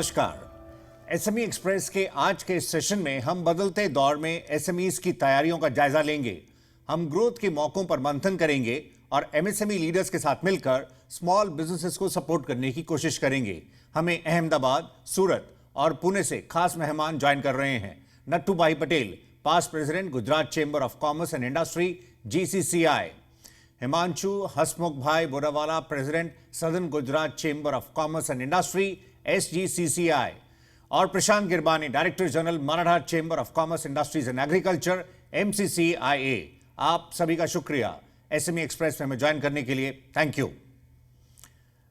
नमस्कार। SME express के आज के इस सेशन में हम बदलते दौर में एसएमईज की तैयारियों का जायजा लेंगे। हम ग्रोथ के मौकों पर मंथन करेंगे और एमएसएमई लीडर्स के साथ मिलकर स्मॉल बिजनेसेस को सपोर्ट करने की कोशिश करेंगे। हमें अहमदाबाद, सूरत और पुणे से खास मेहमान ज्वाइन कर रहे हैं। Nattu bhai Patel, past president, Gujarat chamber of commerce and industry, GCCI। Himanshu Hasmukh bhai Borawala, president, southern Gujarat chamber of commerce and industry, SGCCI। और Prashant Girbani, director general, Maratha chamber of commerce, industries and agriculture, MCCIA। आप सभी का शुक्रिया एसएमई एक्सप्रेस में हमें ज्वाइन करने के लिए। Thank you.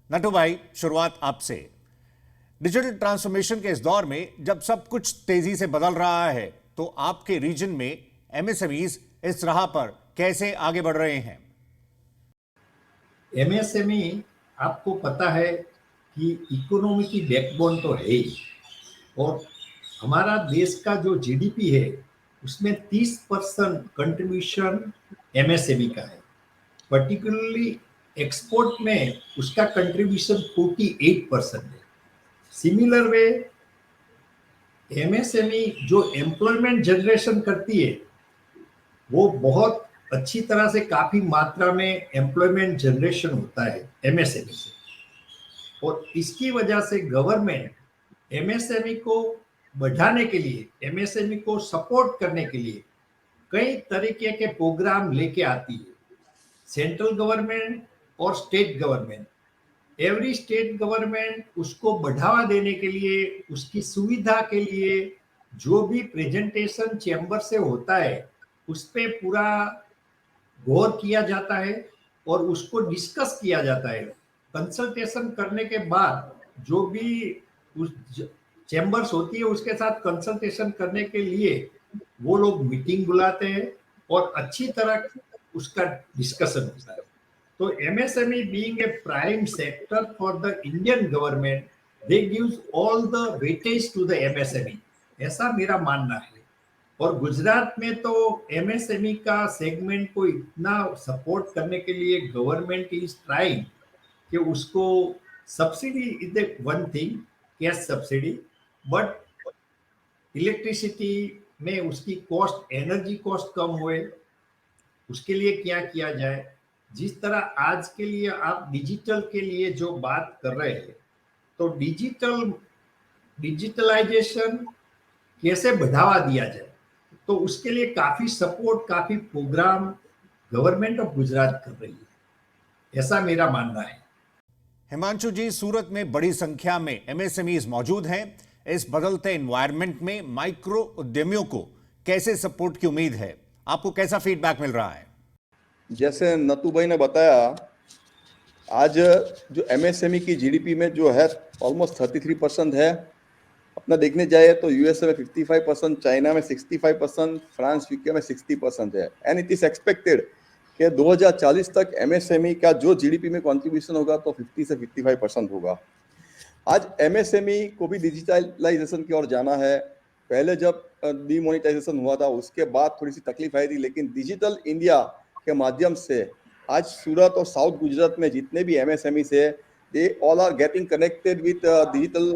नट्टू भाई, शुरुआत आपसे। डिजिटल ट्रांसफॉर्मेशन के इस दौर में जब सब कुछ तेजी से बदल रहा है, तो आपके रीजन में एमएसएमईज इस राह पर कैसे आगे बढ़ रहे हैं? एमएसएमई आपको पता है कि इकोनॉमी की बैकबोन तो है ही, और हमारा देश का जो जीडीपी है उसमें 30% कंट्रीब्यूशन एमएसएमई का है। पर्टिकुलरली एक्सपोर्ट में उसका कंट्रीब्यूशन 48% है। सिमिलर वे एमएसएमई जो एम्प्लॉयमेंट जनरेशन करती है वो बहुत अच्छी तरह से, काफी मात्रा में एम्प्लॉयमेंट जनरेशन होता है एमएसएमई से, और इसकी वजह से गवर्नमेंट एमएसएमई को बढ़ाने के लिए, एमएसएमई को सपोर्ट करने के लिए कई तरीके के प्रोग्राम लेके आती है। सेंट्रल गवर्नमेंट और state government, every state government उसको बढ़ावा देने के लिए, उसकी सुविधा के लिए जो भी प्रेजेंटेशन चैम्बर से होता है उस पे पूरा गौर किया जाता है और उसको डिस्कस किया जाता है। कंसल्टेशन करने के बाद जो भी उस चैम्बर्स होती है उसके साथ कंसल्टेशन करने के लिए वो लोग मीटिंग बुलाते हैं और अच्छी तरह उसका डिस्कशन होता है। तो MSME being a prime sector for the Indian government, they gives all the weightage to the MSME, ऐसा मेरा मानना है। और गुजरात में तो एमएसएमई का सेगमेंट को इतना सपोर्ट करने के लिए गवर्नमेंट इज ट्राइंग कि उसको subsidy is the one thing, cash subsidy, but electricity में उसकी कॉस्ट, एनर्जी कॉस्ट कम हुए, उसके लिए क्या किया जाए। जिस तरह आज के लिए आप डिजिटल के लिए जो बात कर रहे हैं, तो डिजिटलाइजेशन कैसे बढ़ावा दिया जाए, तो उसके लिए काफी सपोर्ट, काफी प्रोग्राम गवर्नमेंट ऑफ गुजरात कर रही है, ऐसा मेरा मानना है। हिमांशु जी, सूरत में बड़ी संख्या में एमएसएमईज मौजूद हैं। इस बदलते एनवायरनमेंट में माइक्रो उद्यमियों को कैसे सपोर्ट की उम्मीद है? आपको कैसा फीडबैक मिल रहा है? जैसे नतू भाई ने बताया, आज जो एमएसएमई की जीडीपी में जो है ऑलमोस्ट 33% है। अपना देखने जाए तो यूएसए में 55%, चाइना में 65%, फ्रांस, यूके में 60% है। एंड इट इज एक्सपेक्टेड कि 2040 तक एमएसएमई का जो जीडीपी में कंट्रीब्यूशन होगा तो 50 से 55% होगा। आज एमएसएमई को भी डिजिटलाइजेशन की ओर जाना है। पहले जब डीमोनेटाइजेशन हुआ था उसके बाद थोड़ी सी तकलीफ आई थी, लेकिन डिजिटल इंडिया के माध्यम से आज सूरत और साउथ गुजरात में जितने भी एमएसएमईज है, they all are getting connected with digital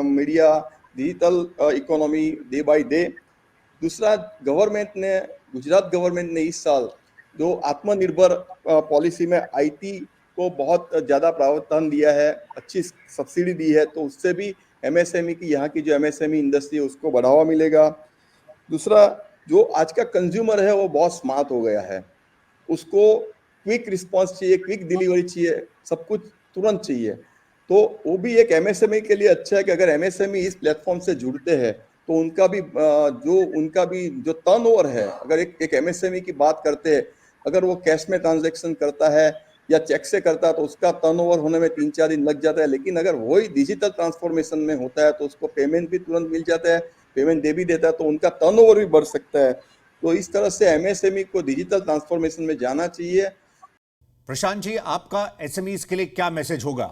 media, digital economy day by day. दूसरा, गुजरात गवर्नमेंट ने इस साल जो आत्मनिर्भर पॉलिसी में आईटी को बहुत ज़्यादा प्रावधान दिया है, अच्छी सब्सिडी दी है, तो उससे भी एमएसएमई की, यहाँ की जो एमएसएमई इंडस्ट्री है उसको बढ़ावा मिलेगा। दूसरा, जो आज का कंज्यूमर है वो बहुत स्मार्ट हो गया है, उसको क्विक रिस्पांस चाहिए, क्विक डिलीवरी चाहिए, सब कुछ तुरंत चाहिए। तो वो भी एक एमएसएमई के लिए अच्छा है कि अगर एमएसएमई इस प्लेटफॉर्म से जुड़ते हैं तो उनका भी जो टर्नओवर है, अगर एक एमएसएमई की बात करते हैं, अगर वो कैश में ट्रांजैक्शन करता है या चेक से करता है तो उसका टर्नओवर होने में 3-4 दिन लग जाता है। लेकिन अगर वही डिजिटल ट्रांसफॉर्मेशन में होता है तो उसको पेमेंट भी तुरंत मिल जाता है, पेमेंट दे भी देता है, तो उनका टर्नओवर भी बढ़ सकता है। तो इस तरह से एमएसएमई को डिजिटल ट्रांसफॉर्मेशन में जाना चाहिए। प्रशांत जी, आपका एसएमईज के लिए क्या मैसेज होगा?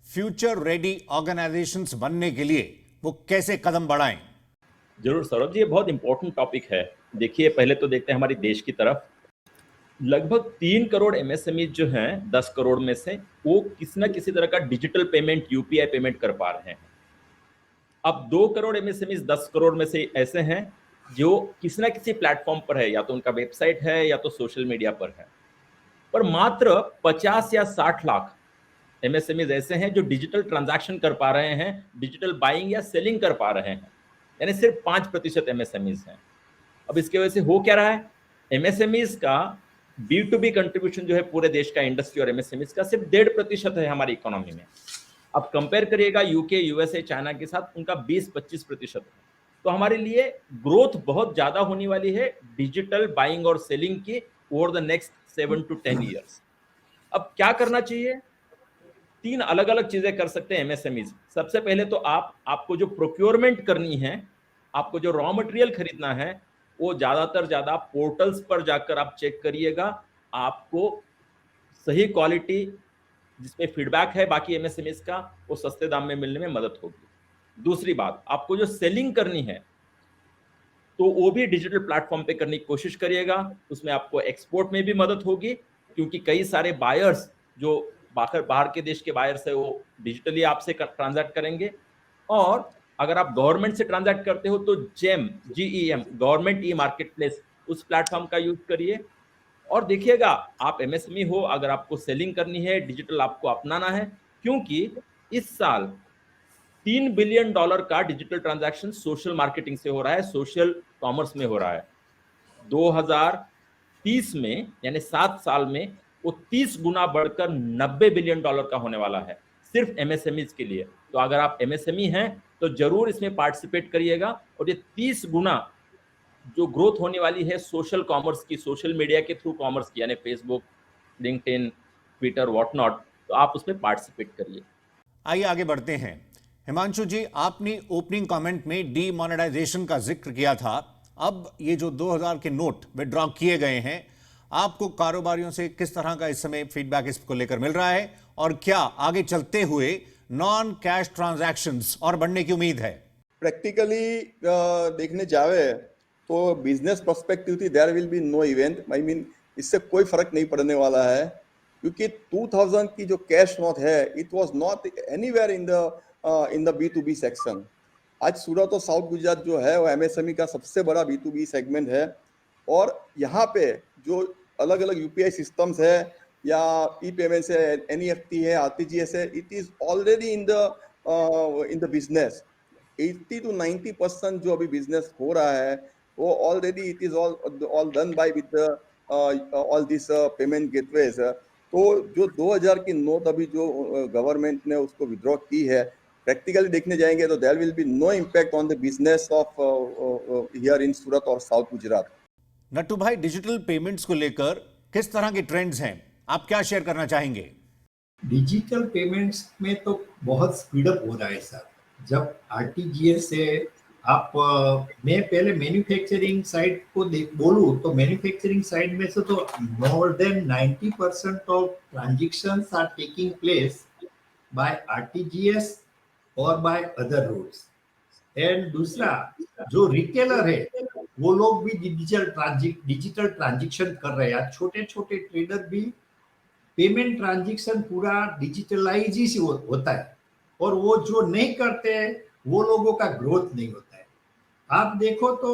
फ्यूचर रेडी ऑर्गेनाइजेशंस बनने के लिए वो कैसे कदम बढ़ाएं? जरूर सौरभ जी, ये बहुत इंपॉर्टेंट टॉपिक है। देखिए, पहले तो देखते हैं हमारे देश की तरफ। लगभग 3 करोड़ एमएसएमई जो हैं 10 करोड़ में से, वो किसी ना किसी तरह का डिजिटल पेमेंट, यूपीआई पेमेंट कर पा रहे हैं। अब 2 करोड़ एमएसएमई 10 करोड़ में से ऐसे हैं जो किसी ना किसी प्लेटफॉर्म पर है, या तो उनका वेबसाइट है या तो सोशल मीडिया पर है। पर मात्र 50 या 60 लाख एमएसएमईज ऐसे हैं जो डिजिटल ट्रांजैक्शन कर पा रहे हैं, डिजिटल बाइंग या सेलिंग कर पा रहे हैं, यानी सिर्फ 5% एमएसएमईज हैं। अब इसकी वजह से हो क्या रहा है, एमएसएमईज का B2B कंट्रीब्यूशन जो है पूरे देश का इंडस्ट्री और एमएसएमईज का सिर्फ 1.5% है हमारी इकोनॉमी में। अब कंपेयर करिएगा यूके, यूएसए, चाइना के साथ, उनका 20-25% है। तो हमारे लिए ग्रोथ बहुत ज्यादा होने वाली है डिजिटल बाइंग और सेलिंग की over the next 7 to 10 years. अब क्या करना चाहिए, 3 अलग अलग चीजें कर सकते हैं एमएसएमईज। सबसे पहले तो आपको जो प्रोक्योरमेंट करनी है, आपको जो रॉ मटेरियल खरीदना है, वो ज्यादा पोर्टल्स पर जाकर आप चेक करिएगा। आपको सही क्वालिटी जिसमें फीडबैक है बाकी एमएसएमईज का, वो सस्ते दाम में मिलने में मदद होगी। दूसरी बात, आपको जो सेलिंग करनी है तो वो भी डिजिटल प्लेटफॉर्म पे करने की कोशिश करिएगा। उसमें आपको एक्सपोर्ट में भी मदद होगी, क्योंकि कई सारे बायर्स जो बाहर के देश के बायर्स है वो डिजिटली आपसे ट्रांजैक्ट करेंगे। और अगर आप गवर्नमेंट से ट्रांजैक्ट करते हो तो GEM government e market place, उस प्लेटफॉर्म का यूज करिए। और देखिएगा, आप एमएसएमई हो, अगर आपको सेलिंग करनी है, डिजिटल आपको अपनाना है, क्योंकि इस साल $3 बिलियन का डिजिटल ट्रांजैक्शन सोशल मार्केटिंग से हो रहा है, सोशल कॉमर्स में हो रहा है। 2030 में यानी 7 साल में वो 30 गुना बढ़कर $90 बिलियन का होने वाला है, सिर्फ एमएसएमईज के लिए। तो अगर आप एमएसएमई हैं तो जरूर इसमें पार्टिसिपेट करिएगा। और ये 30 गुना जो ग्रोथ होने वाली है सोशल कॉमर्स की, सोशल मीडिया के थ्रू कॉमर्स की, यानी फेसबुक, लिंक्डइन, ट्विटर, व्हाटनॉट, तो आप उसमें पार्टिसिपेट करिए। आइए आगे बढ़ते हैं। हिमांशु जी, आपने ओपनिंग कमेंट में डीमोनेटाइजेशन का जिक्र किया था। अब ये जो 2000 के नोट विड्रॉ किए गए हैं, आपको कारोबारियों से किस तरह का इस समय फीडबैक इसको लेकर मिल रहा है, और क्या आगे चलते हुए नॉन कैश ट्रांजैक्शंस और बढ़ने की उम्मीद है? प्रैक्टिकली देखने जावे तो बिजनेस पर्सपेक्टिव थी there will be no event, I mean इससे कोई फर्क नहीं पड़ने वाला है, क्योंकि 2000 की जो कैश नोट है it was not anywhere in the B2B section. आज सूरत और साउथ गुजरात जो है वो एमएसएमई का सबसे बड़ा B2B सेगमेंट है, और यहाँ पे जो अलग अलग यूपीआई सिस्टम्स है या ई पेमेंट्स है, NEFT है, RTGS है, it is already in the business. 80 to 90% जो अभी बिजनेस हो रहा है वो already it is all done by with all this payment gateways. तो जो 2000 की नोट अभी जो गवर्नमेंट ने उसको विड्रॉ की है, प्रैक्टिकली देखने जाएंगे तो there will be no impact on the business of here in Surat और साउथ गुजरात। नट्टू भाई, डिजिटल पेमेंट्स को लेकर किस तरह के ट्रेंड्स हैं, आप क्या शेयर करना चाहेंगे? डिजिटल पेमेंट्स में तो बहुत स्पीडअप हो रहा है सर। जब RTGS से आप मैं पहले मैन्युफैक्चरिंग साइड को बोलूँ तो मैन्युफैक्चरिंग साइड में से तो more than 90% of transactions are taking place by RTGS और बाय अदर रूट्स। एंड दूसरा, जो रिटेलर है वो लोग भी डिजिटल ट्रांजेक्शन कर रहे हैं। छोटे छोटे ट्रेडर भी पेमेंट ट्रांजेक्शन पूरा डिजिटलाइज ही होता है, और वो जो नहीं करते हैं वो लोगों का ग्रोथ नहीं होता है। आप देखो तो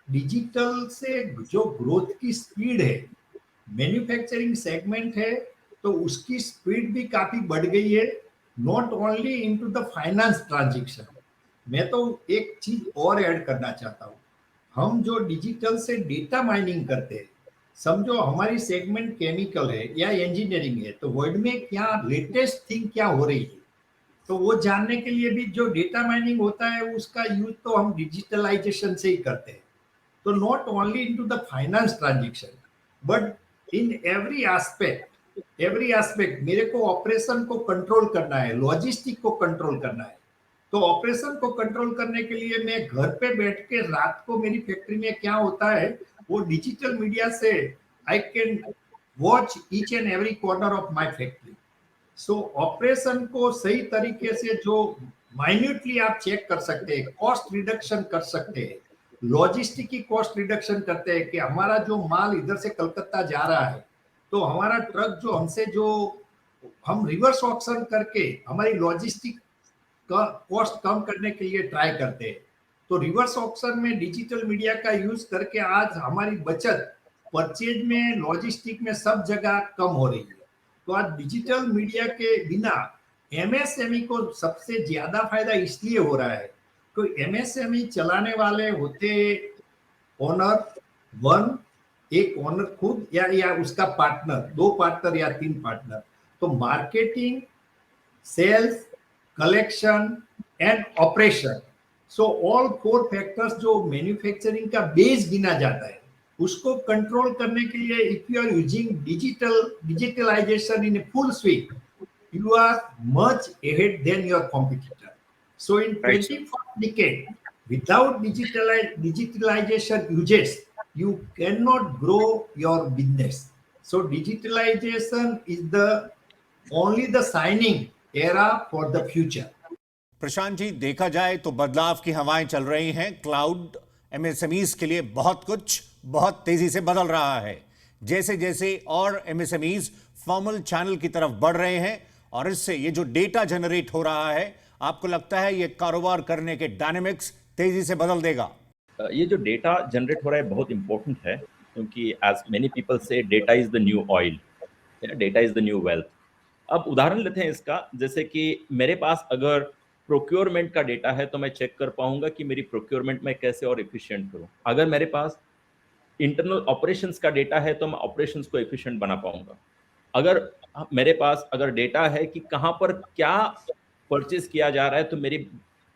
डिजिटल से जो ग्रोथ की स्पीड है, मैन्युफैक्चरिंग सेगमेंट है तो उसकी स्पीड भी काफी बढ़ गई है, not only into the finance transaction. मैं तो एक चीज और ऐड करना चाहता हूँ, हम जो डिजिटल से डेटा माइनिंग करते हैं, समझो हमारी सेगमेंट केमिकल है या इंजीनियरिंग है, तो वर्ल्ड में क्या लेटेस्ट थिंग क्या हो रही है, तो वो जानने के लिए भी जो डेटा माइनिंग होता है उसका यूज तो हम डिजिटलाइजेशन से ही करते हैं। तो not only into the finance transaction but in every aspect मेरे को ऑपरेशन को कंट्रोल करना है, लॉजिस्टिक को कंट्रोल करना है। तो ऑपरेशन को कंट्रोल करने के लिए मैं घर पे बैठ के रात को मेरी फैक्ट्री में क्या होता है वो डिजिटल मीडिया से I can watch each and every corner of my factory. So operation को सही तरीके से जो माइन्यूटली आप चेक कर सकते हैं, कॉस्ट रिडक्शन कर सकते हैं, लॉजिस्टिक की कॉस्ट रिडक्शन करते हैं कि हमारा जो माल इधर से कलकत्ता जा रहा है तो हमारा ट्रक जो हमसे जो हम रिवर्स ऑक्शन करके हमारी लॉजिस्टिक कॉस्ट कम करने के लिए ट्राई करते हैं। तो रिवर्स ऑक्शन में डिजिटल मीडिया का यूज करके आज हमारी बचत परचेज में, लॉजिस्टिक में, सब जगह कम हो रही है। तो आज डिजिटल मीडिया के बिना एमएसएमई को सबसे ज्यादा फायदा इसलिए हो रहा है कि एमएसएमई चलाने वाले होते ओनर वन, एक ओनर खुद या उसका पार्टनर, 2 पार्टनर या 3 पार्टनर। तो marketing, sales, collection and operation, so all 4 factors जो मैन्युफैक्चरिंग का बेस गिना जाता है, उसको कंट्रोल करने के लिए if you are using digitalization in full swing, you are much ahead than your competitor. So in Right, 21st decade, without digitalization uses, you cannot grow your business. So digitalization is only the signing era for the future. Prashant ji, देखा जाए तो बदलाव की हवाएं चल रही हैं। Cloud MSMEs के लिए बहुत कुछ बहुत तेजी से बदल रहा है। जैसे जैसे और एमएसएमईज फॉर्मल चैनल की तरफ बढ़ रहे हैं और इससे ये जो डेटा जनरेट हो रहा है, आपको लगता है ये कारोबार करने के डायनेमिक्स तेजी से बदल देगा? ये जो डेटा जनरेट हो रहा है बहुत इंपॉर्टेंट है, क्योंकि एज मेनी पीपल से data is the new oil, data is the new wealth. अब उदाहरण लेते हैं इसका, जैसे कि मेरे पास अगर प्रोक्योरमेंट का डेटा है तो मैं चेक कर पाऊंगा कि मेरी प्रोक्योरमेंट में कैसे और एफिशिएंट करूं। अगर मेरे पास इंटरनल ऑपरेशंस का डेटा है तो मैं ऑपरेशंस को एफिशिएंट बना पाऊंगा। अगर मेरे पास अगर डेटा है कि कहां पर क्या परचेज किया जा रहा है तो मेरी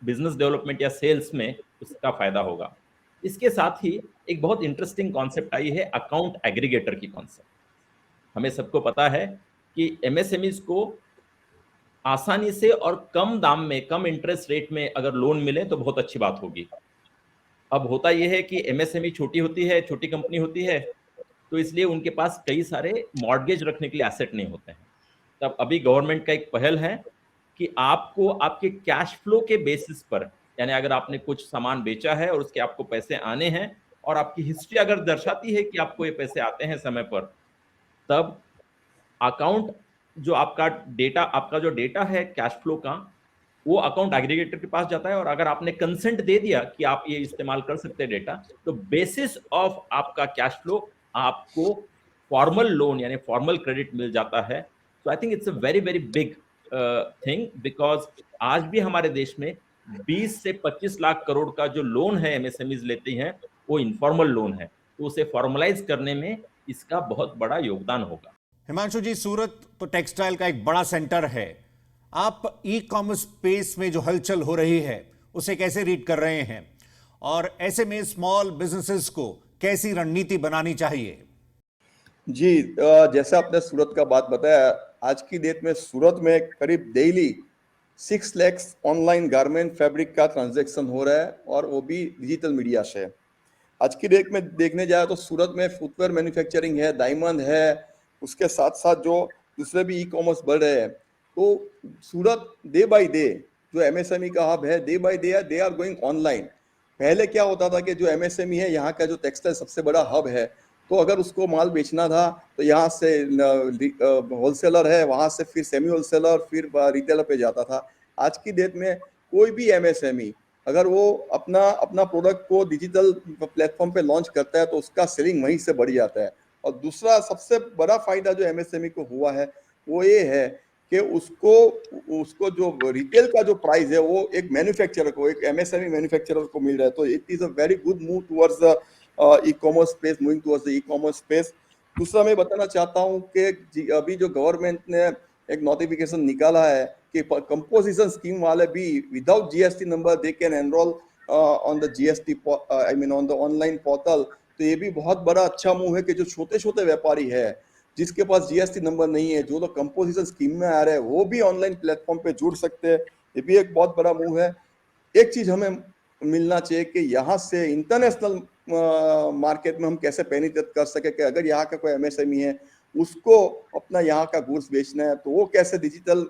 बिजनेस डेवलपमेंट या सेल्स में उसका फायदा होगा। इसके साथ ही एक बहुत इंटरेस्टिंग कॉन्सेप्ट आई है अकाउंट एग्रीगेटर की कॉन्सेप्ट। हमें सबको पता है कि एमएसएमईज को आसानी से और कम दाम में, कम इंटरेस्ट रेट में अगर लोन मिले तो बहुत अच्छी बात होगी। अब होता यह है कि एमएसएमई छोटी होती है, छोटी कंपनी होती है, तो इसलिए उनके पास कई सारे मॉर्गेज रखने के लिए एसेट नहीं होते हैं। तब अभी गवर्नमेंट का एक पहल है कि आपको आपके कैश फ्लो के बेसिस पर, यानी अगर आपने कुछ सामान बेचा है और उसके आपको पैसे आने हैं और आपकी हिस्ट्री अगर दर्शाती है कि आपको ये पैसे आते हैं समय पर, तब अकाउंट जो आपका डेटा है कैश फ्लो का, वो अकाउंट एग्रीगेटर के पास जाता है और अगर आपने कंसेंट दे दिया कि आप ये इस्तेमाल कर सकते हैं डेटा, तो बेसिस ऑफ आपका कैश फ्लो आपको फॉर्मल लोन यानी फॉर्मल क्रेडिट मिल जाता है। So I think it's a very very big thing, because आज भी हमारे देश में 20 से 25 लाख करोड़ का जो लोन है एमएसएमईज लेती हैं, वो इनफॉर्मल लोन है। तो उसे फॉर्मलाइज करने में इसका बहुत बड़ा योगदान होगा। हिमांशु जी, सूरत तो टेक्सटाइल का एक बड़ा सेंटर है। आप ई कॉमर्स स्पेस में जो हलचल हो रही है उसे कैसे रीड कर रहे हैं, और ऐसे में स्मॉल बिजनेसेस को कैसी रणनीति बनानी चाहिए? जी, जैसा आपने सूरत का बात बताया, आज की डेट में सूरत में करीब daily 6 lakh online garment fabric का ट्रांजैक्शन हो रहा है और वो भी डिजिटल मीडिया से। आज की डेट में देखने जाए तो सूरत में फुटवेयर मैन्युफैक्चरिंग है, डायमंड है, उसके साथ साथ जो दूसरे भी ई कॉमर्स बढ़ रहे हैं। तो सूरत डे बाय डे जो एमएसएमई का हब है, day by day they are going online. पहले क्या होता था कि जो एमएसएमई है, यहाँ का जो टेक्सटाइल सबसे बड़ा हब है, तो अगर उसको माल बेचना था तो यहाँ से होलसेलर है, वहाँ से फिर सेमी होलसेलर, फिर रिटेलर पे जाता था। आज की डेट में कोई भी एमएसएमई अगर वो अपना प्रोडक्ट को डिजिटल प्लेटफॉर्म पे लॉन्च करता है तो उसका सेलिंग वहीं से बढ़ जाता है। और दूसरा सबसे बड़ा फायदा जो एमएसएमई को हुआ है वो ये है कि उसको जो रिटेल का जो प्राइस है वो एक मैन्युफैक्चरर को, एक एमएसएमई मैन्युफैक्चरर को मिल रहा है। तो it is a very good move towards the e-commerce space, moving towards the e-commerce space. दूसरा मैं बताना चाहता हूँ कि अभी जो गवर्नमेंट ने एक नोटिफिकेशन निकाला है कि कंपोजिशन स्कीम वाले भी without GST number they can enrol on the GST, I mean on the online portal. तो ये भी बहुत बड़ा अच्छा मूव है कि जो छोटे छोटे व्यापारी है जिसके पास जीएसटी नंबर नहीं है, जो लोग कंपोजिशन स्कीम में आ रहे हैं, वो भी ऑनलाइन प्लेटफॉर्म पे जुड़ सकते हैं। ये भी एक बहुत बड़ा मूव है। एक चीज हमें मिलना चाहिए कि यहाँ से इंटरनेशनल मार्केट में हम कैसे पेनिट्रेट कर सके, कि अगर यहाँ का कोई एमएसएमई है उसको अपना यहाँ का गुड्स बेचना है तो वो कैसे डिजिटल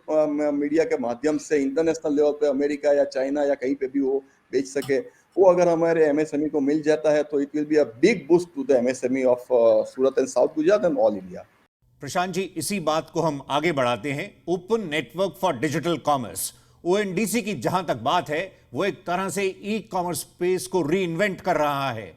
मीडिया के माध्यम से इंटरनेशनल लेवल पे अमेरिका या चाइना या कहीं पे भी वो बेच सके। वो अगर हमारे एमएसएमई को मिल जाता है तो it will be a big boost to the MSME of Surat and south Gujarat and all India. Prashant ji, इसी बात को हम आगे बढ़ाते हैं। Open network for digital commerce, ONDC की जहां तक बात है, वो एक तरह से ई कॉमर्स स्पेस को री इन्वेंट कर रहा है।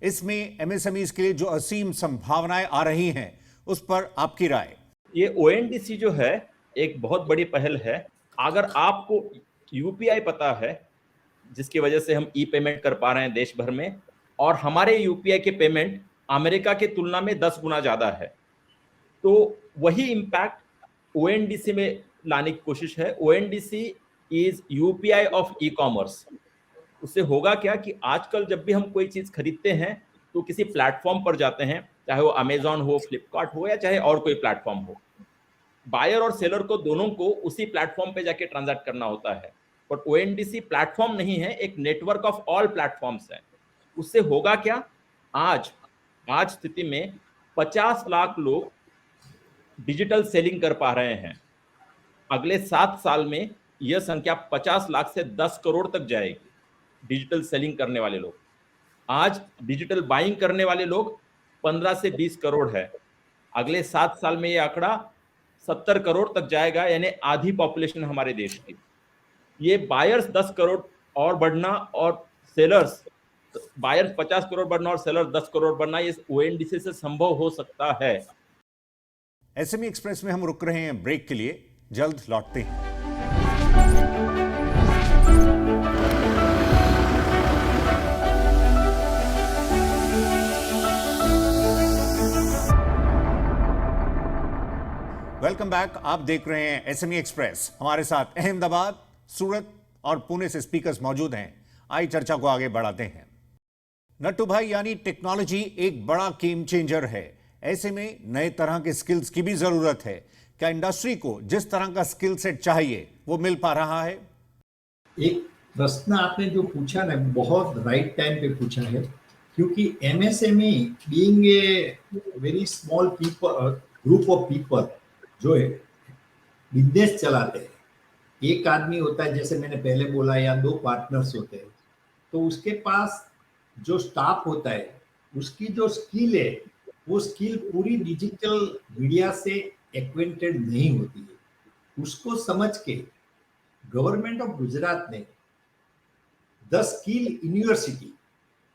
इसमें एमएसएमईज के लिए जो असीम संभावनाएं आ रही हैं, उस पर आपकी राय? ये ओएनडीसी जो है एक बहुत बड़ी पहल है। अगर आपको यूपीआई पता है, जिसकी वजह से हम ई पेमेंट कर पा रहे हैं देश भर में, और हमारे यूपीआई के पेमेंट अमेरिका की तुलना में 10 गुना ज्यादा है, तो वही इंपैक्ट ओएनडीसी में लाने की कोशिश है। ONDC is UPI of e commerce. उससे होगा क्या कि आजकल जब भी हम कोई चीज खरीदते हैं तो किसी प्लेटफॉर्म पर जाते हैं, चाहे वो अमेजॉन हो, फ्लिपकार्ट हो, या चाहे और कोई प्लेटफॉर्म हो, बायर और सेलर को दोनों को उसी प्लेटफॉर्म पे जाके ट्रांजैक्ट करना होता है। बट ओएनडीसी प्लेटफॉर्म नहीं है, एक नेटवर्क ऑफ ऑल प्लेटफॉर्म्स है। उससे होगा क्या, आज स्थिति में 50 लाख लोग डिजिटल सेलिंग कर पा रहे हैं। अगले 7 साल में यह संख्या 50 लाख से 10 करोड़ तक जाएगी, डिजिटल सेलिंग करने वाले लोग। आज डिजिटल बाइंग करने वाले लोग 15 से 20 करोड़ है। अगले 7 साल में यह आंकड़ा 70 करोड़ तक जाएगा, यानी आधी पॉपुलेशन हमारे देश की। ये बायर्स 10 करोड़ और बढ़ना और सेलर्स, बायर्स 50 करोड़ बढ़ना और सेलर 10 करोड़ बढ़ना, ये ओएनडीसी से संभव हो सकता है। एसएमई एक्सप्रेस में हम रुक रहे हैं ब्रेक के लिए, जल्द लौटते हैं। Welcome back. आप देख रहे हैं एसएमई एक्सप्रेस। हमारे साथ अहमदाबाद, सूरत और पुणे से स्पीकर्स मौजूद हैं। आई चर्चा को आगे बढ़ाते हैं। नट्टू भाई, यानी टेक्नोलॉजी एक बड़ा गेम चेंजर है, ऐसे में नए तरह के स्किल्स की भी जरूरत है। क्या इंडस्ट्री को जिस तरह का स्किल सेट चाहिए वो मिल पा रहा है? एक प्रश्न आपने जो पूछा ना, बहुत राइट टाइम पे पूछा है, क्योंकि MSME being a very small people, group of people जो है बिजनेस चलाते हैं। एक आदमी होता है, जैसे मैंने पहले बोला, या 2 पार्टनर्स होते हैं, तो उसके पास जो स्टाफ होता है, उसकी जो स्किल है, वो स्किल पूरी डिजिटल मीडिया से एक्वेंटेड नहीं होती है। उसको समझ के गवर्नमेंट ऑफ गुजरात ने द स्किल यूनिवर्सिटी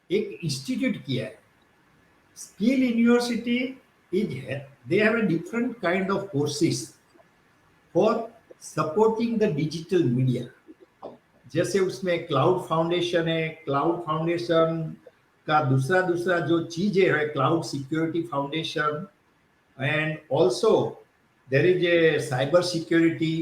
एक इंस्टीट्यूट किया है। Skill university they have a different kind of courses for supporting the digital media. जैसे उसमें क्लाउड फाउंडेशन है, क्लाउड फाउंडेशन का दूसरा जो चीज है cloud security foundation, and also there is a cyber security,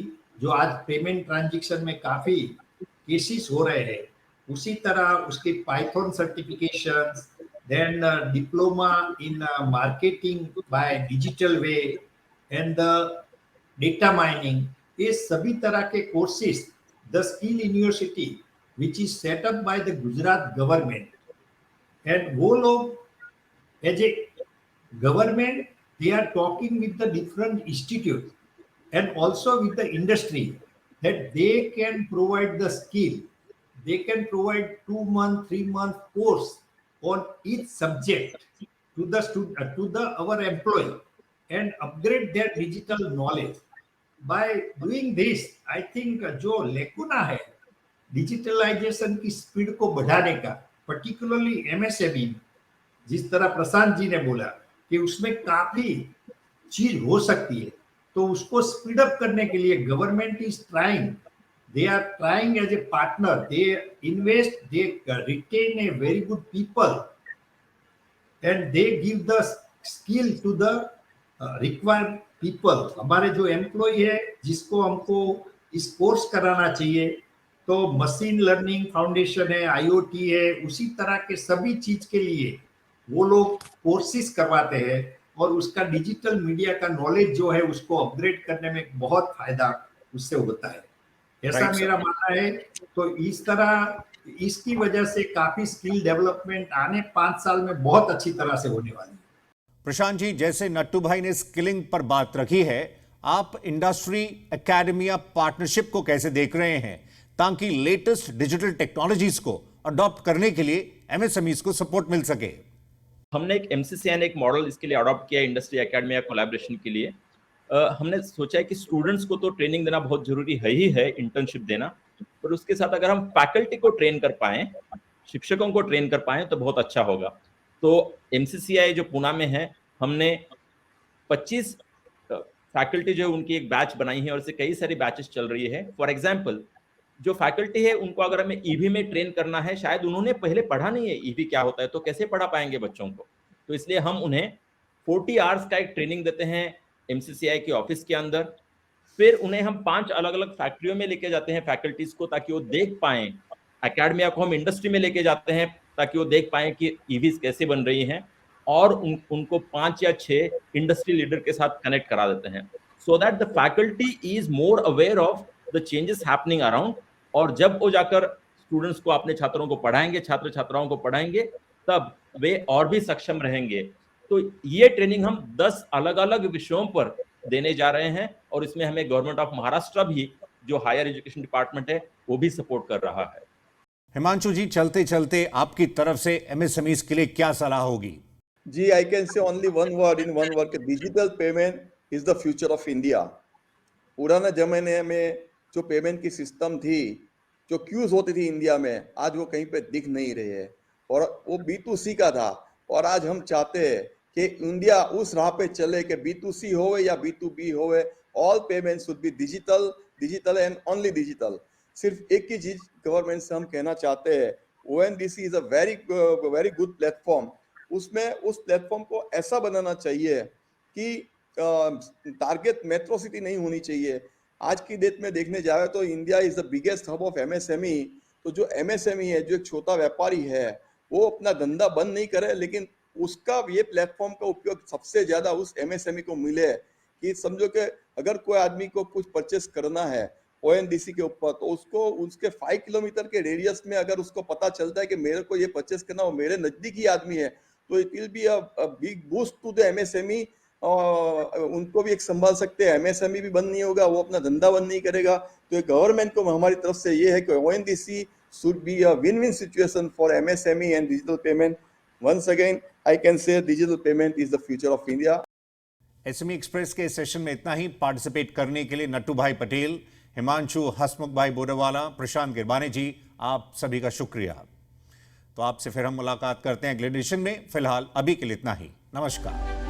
जो आज पेमेंट ट्रांजेक्शन में काफी केसेस हो रहे हैं। उसी तरह उसके Python certifications, then diploma in marketing by digital way and the data mining, ये सभी तरह के courses the skill university which is set up by the Gujarat government, and वो लोग as a government they are talking with the different institute and also with the industry that they can provide the skill. They can provide 2-month, 3-month course on each subject to the our employee and upgrade their digital knowledge. By doing this, I think जो लेकुना है digitalisation की speed को बढ़ाने का, particularly MSME, जिस तरह प्रशांत जी ने बोला कि उसमें काफी चीज हो सकती है, तो उसको स्पीड अप करने के लिए government is trying, they are trying as a partner, they invest, they retain a very good people and they give the skill to the required people. हमारे जो एम्प्लॉय है जिसको हमको इस कोर्स कराना चाहिए, तो मशीन लर्निंग फाउंडेशन है, आईओटी है, उसी तरह के सभी चीज के लिए वो लोग कोर्सेज करवाते हैं और उसका डिजिटल मीडिया का नॉलेज जो है उसको अपग्रेड करने में बहुत फायदा उससे होता है, ऐसा मेरा मानना है। तो इस तरह इसकी वजह से काफी स्किल डेवलपमेंट आने 5 साल में बहुत अच्छी तरह से होने वाली है। प्रशांत जी, जैसे नट्टू भाई ने स्किलिंग पर बात रखी है, आप इंडस्ट्री एकेडमिया पार्टनरशिप को कैसे देख रहे हैं ताकि लेटेस्ट डिजिटल टेक्नोलॉजीज को अडॉप्ट करने के लिए एमएसएमईज को सपोर्ट मिल सके? हमने एक एमसीसीआई ने एक मॉडल इसके लिए अडॉप्ट किया इंडस्ट्री एकेडमिया कोलैबोरेशन के लिए। हमने सोचा है कि स्टूडेंट्स को तो ट्रेनिंग देना बहुत जरूरी है ही है, इंटर्नशिप देना, पर उसके साथ अगर हम फैकल्टी को ट्रेन कर पाए, शिक्षकों को ट्रेन कर पाए तो बहुत अच्छा होगा। तो एमसीसीआई जो पुणे में है, हमने 25 फैकल्टी जो उनकी एक बैच बनाई है और इससे कई सारी बैचेस चल रही है। फॉर एग्जांपल, जो फैकल्टी है उनको अगर हमें ईवी में ट्रेन करना है, शायद उन्होंने पहले पढ़ा नहीं है ईवी क्या होता है, तो कैसे पढ़ा पाएंगे बच्चों को। तो इसलिए हम उन्हें 40 आवर्स का एक ट्रेनिंग देते हैं एमसीसीआई के ऑफिस के अंदर। फिर उन्हें हम 5 अलग अलग फैक्ट्रियों में लेके जाते हैं फैकल्टीज को, ताकि वो देख पाए। एकेडमिया को हम इंडस्ट्री में लेके जाते हैं ताकि वो देख पाए कि ईवीज कैसे बन रही हैं, और उनको 5 या 6 इंडस्ट्री लीडर के साथ कनेक्ट करा देते हैं, so that the faculty is more aware of the changes happening around. और जब वो जाकर स्टूडेंट्स को, अपने छात्रों को पढ़ाएंगे, छात्र छात्राओं को पढ़ाएंगे, तब वे और भी सक्षम रहेंगे। तो ये ट्रेनिंग हम 10 अलग अलग विषयों पर देने जा रहे हैं, और इसमें हमें गवर्नमेंट ऑफ महाराष्ट्र भी, जो हायर एजुकेशन डिपार्टमेंट है, वो भी सपोर्ट कर रहा है। हिमांशु जी, चलते चलते आपकी तरफ से एमएसएमईज के लिए क्या सलाह होगी? जी, I can say only one word in one word, digital payment is the future of India. पुराने जमाने में जो पेमेंट की सिस्टम थी, जो क्यूज होती थी इंडिया में, आज वो कहीं पे दिख नहीं रही है, और वो B2C का था। और आज हम चाहते हैं कि इंडिया उस राह पे चले कि B2C होवे या B2B होवे, all payment should be digital, digital and only digital. सिर्फ एक ही चीज गवर्नमेंट से हम कहना चाहते हैं, ONDC is a very good platform. उसमें उस प्लेटफॉर्म को ऐसा बनाना चाहिए कि टारगेट मेट्रो सिटी नहीं होनी चाहिए। आज की डेट में देखने जाए तो India is the biggest hub of MSME। तो जो MSME है, जो एक छोटा व्यापारी है, वो अपना धंधा बंद नहीं करे, लेकिन उसका ये प्लेटफॉर्म का उपयोग सबसे ज्यादा उस MSME को मिले। कि समझो कि अगर कोई आदमी को कुछ परचेस करना है ONDC के ऊपर, तो उसको उसके 5 किलोमीटर के रेडियस में अगर उसको पता चलता है कि मेरे को ये परचेस करना, वो मेरे नजदीकी आदमी है, तो it will be a big boost to the MSME। उनको भी एक संभाल सकते हैं, MSME भी बंद नहीं होगा, वो अपना धंधा बंद नहीं करेगा। तो गवर्नमेंट को हमारी तरफ से ये है कि ONDC should be a win-win situation for MSME and digital payment. Once again, I can say digital payment is the future of India. SME express के सेशन में इतना ही। पार्टिसिपेट करने के लिए नट्टू भाई पटेल, हिमांशु, हसमुख भाई बोरेवाला, प्रशांत गिरबानी जी, आप सभी का शुक्रिया। तो आपसे फिर हम मुलाकात करते हैं अगले एडिशन में। फिलहाल अभी के लिए इतना ही। नमस्कार।